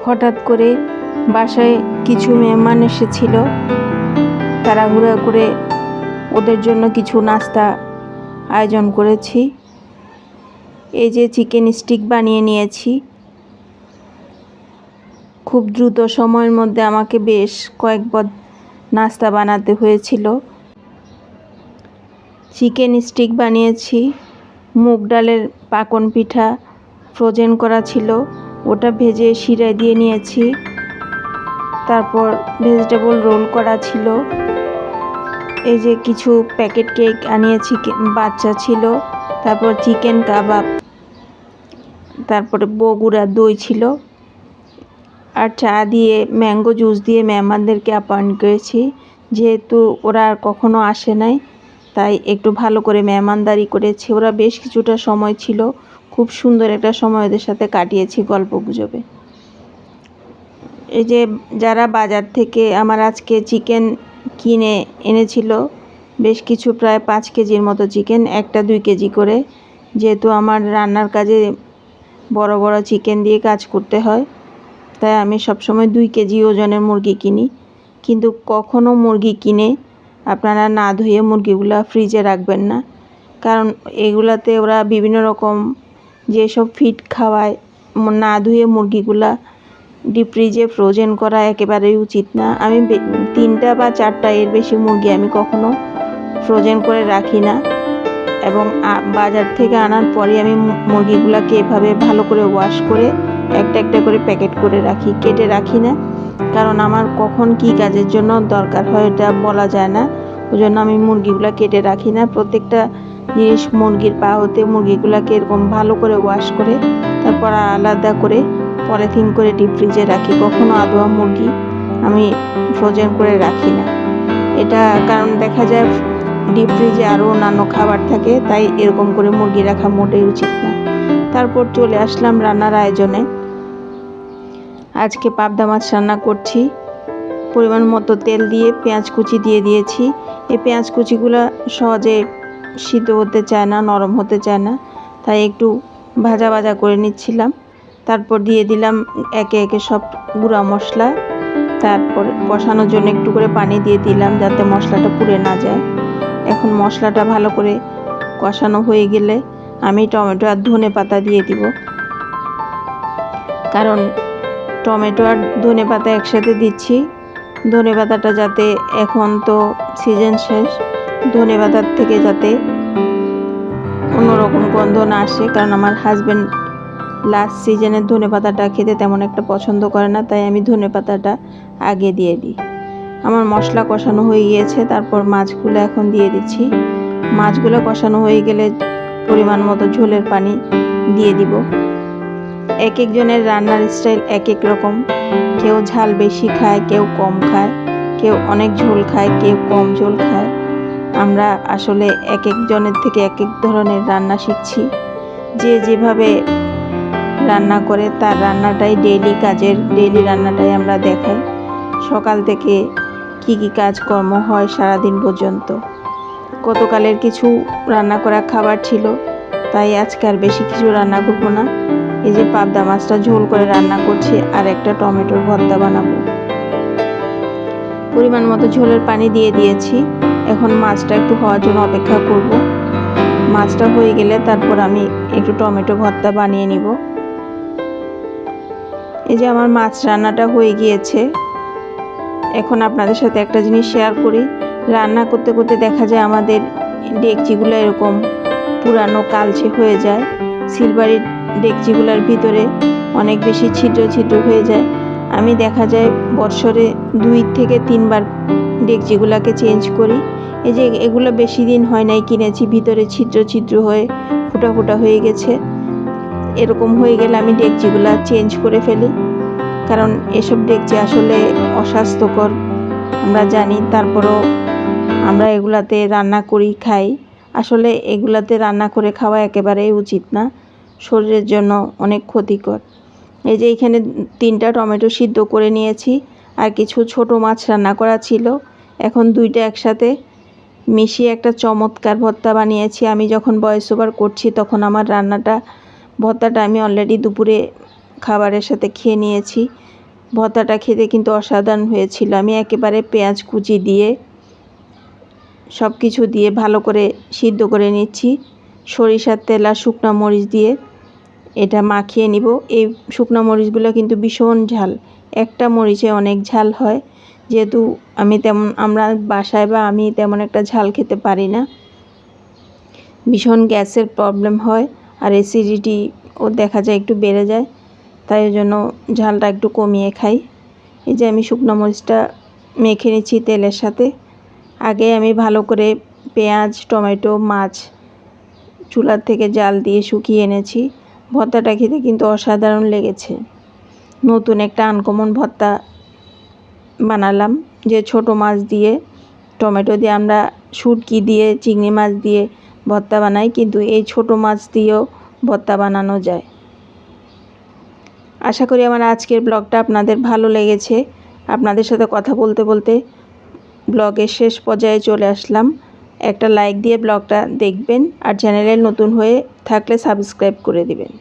হঠাৎ করে বাসায় কিছু মেহমান এসেছিল। তাড়াহুড়া করে ওদের জন্য কিছু নাস্তা আয়োজন করেছি। এই যে চিকেন স্টিক বানিয়ে নিয়েছি। খুব দ্রুত সময়ের মধ্যে আমাকে বেশ কয়েকবার নাস্তা বানাতে হয়েছিল। চিকেন স্টিক বানিয়েছি, মুগ ডালের পাকন পিঠা ফ্রোজেন করা ছিল, ওটা ভেজে শিরায় দিয়ে নিয়েছি। তারপর ভেজিটেবল রোল করা ছিল। এই যে কিছু প্যাকেট কেক আনিয়েছি, বাচ্চা ছিল। তারপর চিকেন কাবাব, তারপরে বগুড়া দই ছিল, আর চা দিয়ে ম্যাঙ্গো জুস দিয়ে মেহমানদেরকে আপ্যায়ন করেছি। যেহেতু ওরা আর কখনো আসে নাই, তাই একটু ভালো করে মেহমানদারি করেছি। ওরা বেশ কিছুটা সময় ছিল, খুব সুন্দর একটা সময় ওদের সাথে কাটিয়েছি গল্প গুজবে। এই যে যারা বাজার থেকে আমার আজকে চিকেন কিনে এনেছিল, বেশ কিছু প্রায় 5 কেজির মতো চিকেন, 1-2 কেজি করে। যেহেতু আমার রান্নার কাজে বড় বড় চিকেন দিয়ে কাজ করতে হয়, তাই আমি সবসময় 2 কেজি ওজনের মুরগি কিনি। কিন্তু কখনো মুরগি কিনে আপনারা না ধুয়ে মুরগিগুলা ফ্রিজে রাখবেন না, কারণ এগুলাতে ওরা বিভিন্ন রকম যেসব ফিড খাওয়ায়, না ধুয়ে মুরগিগুলা ডিপ ফ্রিজে ফ্রোজেন করা একেবারেই উচিত না। আমি 3টা বা 4টা এর বেশি মুরগি আমি কখনো ফ্রোজেন করে রাখি না, এবং বাজার থেকে আনার পরে আমি মুরগিগুলাকে এভাবে ভালো করে ওয়াশ করে একটা একটা করে প্যাকেট করে রাখি, কেটে রাখি না। কারণ আমার কখন কি কাজের জন্য দরকার হয় এটা বলা যায় না, ওই জন্য আমি মুরগিগুলা কেটে রাখি না। প্রত্যেকটা জিনিস মুরগির পা হতে মুরগিগুলাকে এরকম ভালো করে ওয়াশ করে তারপর আলাদা করে পলিথিন করে ডিপ ফ্রিজে রাখি। কখনো আদোয়া মুরগি আমি ফ্রোজেন করে রাখি না। এটা কারণ দেখা যায় ডিপ ফ্রিজে আরও অন্যান্য খাবার থাকে, তাই এরকম করে মুরগি রাখা মোটেই উচিত না। তারপর চলে আসলাম রান্নার আয়োজনে। আজকে পাবদা মাছ রান্না করছি। পরিমাণ মতো তেল দিয়ে পেঁয়াজ কুচি দিয়ে দিয়েছি। এই পেঁয়াজ কুচিগুলো সহজে সিদ্ধ হতে চায় না, নরম হতে চায় না, তাই একটু ভাজা ভাজা করে নিচ্ছিলাম। তারপর দিয়ে দিলাম একে একে সব গুঁড়া মশলা। তারপর কষানোর জন্য একটু করে পানি দিয়ে দিলাম, যাতে মশলাটা পুড়ে না যায়। এখন মশলাটা ভালো করে কষানো হয়ে গেলে আমি টমেটো আর ধনেপাতা দিয়ে দিব, কারণ টমেটো আর ধনেপাতা একসাথে দিচ্ছি। ধনেপাতাটা যাতে, এখন তো সিজন শেষ, ধনেপাতার থেকে যাতে অন্যরকম গন্ধ না আসে, কারণ আমার হাজব্যান্ড লাস্ট সিজনের ধনেপাতাটা খেতে তেমন একটা পছন্দ করে না, তাই আমি ধনেপাতাটা আগে দিয়ে দিই। আমার মশলা কষানো হয়ে গিয়েছে, তারপর মাছগুলো এখন দিয়ে দিচ্ছি। মাছগুলো কষানো হয়ে গেলে পরিমাণ মতো ঝোলের পানি দিয়ে দিব। এক একজনের রান্নার স্টাইল এক এক রকম, কেউ ঝাল বেশি খায়, কেউ কম খায়, কেউ অনেক ঝোল খায়, কেউ কম ঝোল খায়। আমরা আসলে এক একজনের থেকে এক এক ধরনের রান্না শিখছি। যে যেভাবে রান্না করে তার রান্নাটাই ডেইলি রান্নাটাই আমরা দেখাই। সকাল থেকে কি কি কাজকর্ম হয় সারাদিন পর্যন্ত। গতকালের কিছু রান্না করা খাবার ছিল, তাই আজকে আর বেশি কিছু রান্না করবো না। এই যে পাবদা মাছটা ঝোল করে রান্না করছি, আর একটা টমেটোর ভর্তা বানাবো। পরিমাণ মতো ঝোলের পানি দিয়ে দিয়েছি। এখন মাছটা একটু হওয়ার জন্য অপেক্ষা করব। মাছটা হয়ে গেলে তারপর আমি একটু টমেটো ভর্তা বানিয়ে নিব। এই যে আমার মাছ রান্নাটা হয়ে গিয়েছে। এখন আপনাদের সাথে একটা জিনিস শেয়ার করি। রান্না করতে করতে দেখা যায় আমাদের ডেকচিগুলো এরকম পুরানো কালচে হয়ে যায়। সিলভারের ডেকচিগুলোর ভিতরে অনেক বেশি ছিদ্র ছিদ্র হয়ে যায়। আমি দেখা যায় বছরে 2 থেকে 3 বার ডেকচিগুলোকে চেঞ্জ করি। এই যে এগুলো বেশি দিন হয় নাই কিনেছি, ভিতরে ছিদ্র ছিদ্র হয়ে ফুটা ফুটা হয়ে গেছে। এরকম হয়ে গেলে আমি ডেকচিগুলো চেঞ্জ করে ফেলি, কারণ এসব ডেকচি আসলে অস্বাস্থ্যকর আমরা জানি, তারপরও আমরা এগুলাতে রান্না করি খাই। আসলে এগুলাতে রান্না করে খাওয়া একেবারেই উচিত না, শরীরের জন্য অনেক ক্ষতিকর। এই যে এখানে 3টা টমেটো সিদ্ধ করে নিয়েছি, আর কিছু ছোট মাছ রান্না করা ছিল। এখন 2টা একসাথে মিশিয়ে একটা চমৎকার ভর্তা বানিয়েছি। আমি যখন ভয়েস ওভার করছি তখন আমার ভর্তাটা আমি অলরেডি দুপুরে খাবারের সাথে খেয়ে নিয়েছি। ভর্তাটা খেতে কিন্তু অসাধারণ হয়েছিল। আমি একেবারে পেঁয়াজ কুচি দিয়ে সব কিছু দিয়ে ভালো করে সিদ্ধ করে নিচ্ছি। সরিষার তেল আর শুকনো মরিচ দিয়ে এটা মাখিয়ে নিব। এই শুকনো মরিচগুলো কিন্তু ভীষণ ঝাল, একটা মরিচে অনেক ঝাল হয়। যেহেতু আমরা বাসায় বা আমি তেমন একটা ঝাল খেতে পারি না, ভীষণ গ্যাসের প্রবলেম হয় আর অ্যাসিডিটিও দেখা যায় একটু বেড়ে যায়, তাই জন্য ঝালটা একটু কমিয়ে খাই। এই যে আমি শুকনো মরিচটা মেখে নিচ্ছি তেলের সাথে। আগে আমি ভালো করে পেঁয়াজ, টমেটো, মাছ চুলার থেকে জাল দিয়ে শুকিয়ে এনেছি। ভর্তাটা খেতে কিন্তু অসাধারণ লেগেছে। নতুন একটা আনকমন ভর্তা বানালাম, যে ছোট মাছ দিয়ে টমেটো দিয়ে আমরা শুটকি দিয়ে চিংড়ি মাছ দিয়ে ভর্তা বানাই, কিন্তু এই ছোট মাছ দিয়েও ভর্তা বানানো যায়। আশা করি আমার আজকের ব্লগটা আপনাদের ভালো লেগেছে। আপনাদের সাথে কথা বলতে বলতে ব্লগের শেষ পর্যায়ে চলে আসলাম। একটা লাইক দিয়ে ব্লগটা দেখবেন আর চ্যানেলে নতুন হয়ে থাকলে সাবস্ক্রাইব করে দিবেন।